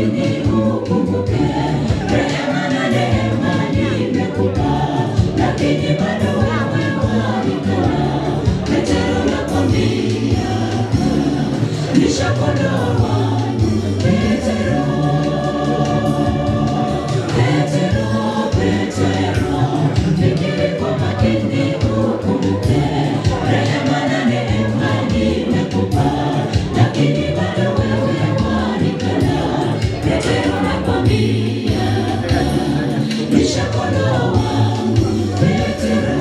makini ukumbuke, rehema na neema nimekupa, lakini bado wewe wanikana. Petro nakwambia, nishakondoa wangu. Petro, fikiri kwa makini ukumbuke, rehema na neema nimekupa, lakini bado wewe wanikana. Petro nakwambia, nishakondoa wangu. Petro.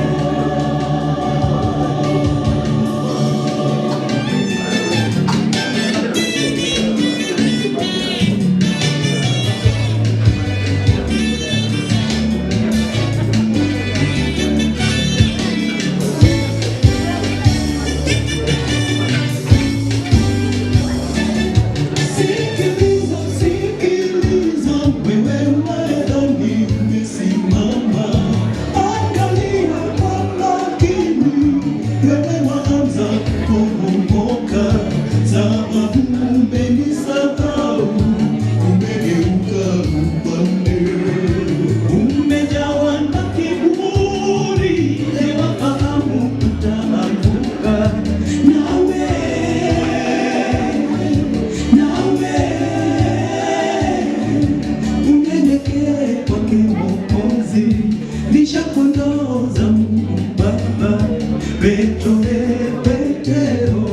Petro,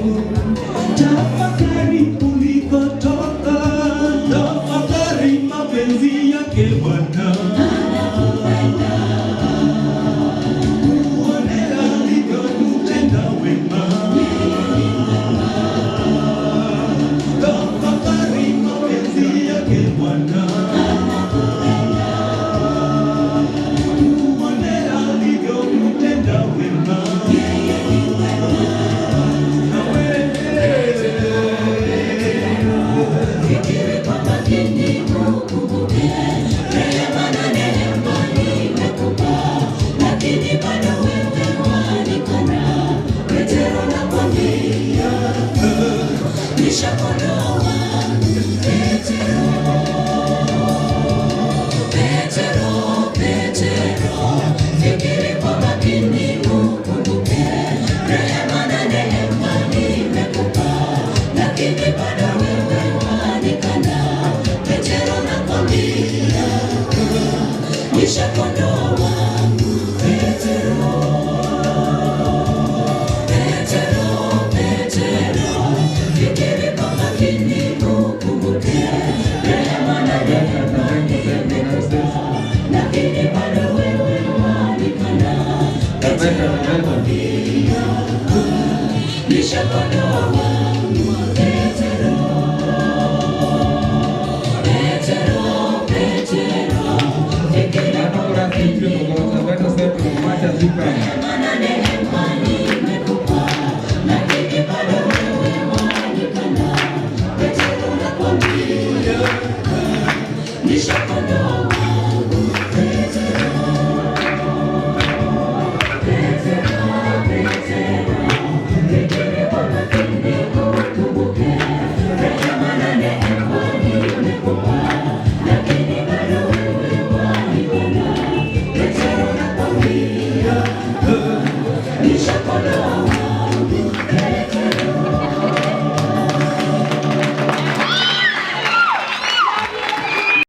tafakari ulikotoka, tafakari mapenzi yake Bwana. Uone alivyokutenda wema, tafakari mapenzi yake Bwana. Uone alivyokutenda wema. Fikiri kwa makini ukumbuke, rehema na neema nimekupa, lakini bado wewe wanikana. Petro nakwambia, nishakondoa wangu. Petro, fikiri kwa makini ukumbuke, rehema na neema nimekupa, lakini bado wewe wanikana. Petro nakwambia, nishakondoa wangu. Petro, fikiri kwa makini ukumbuke,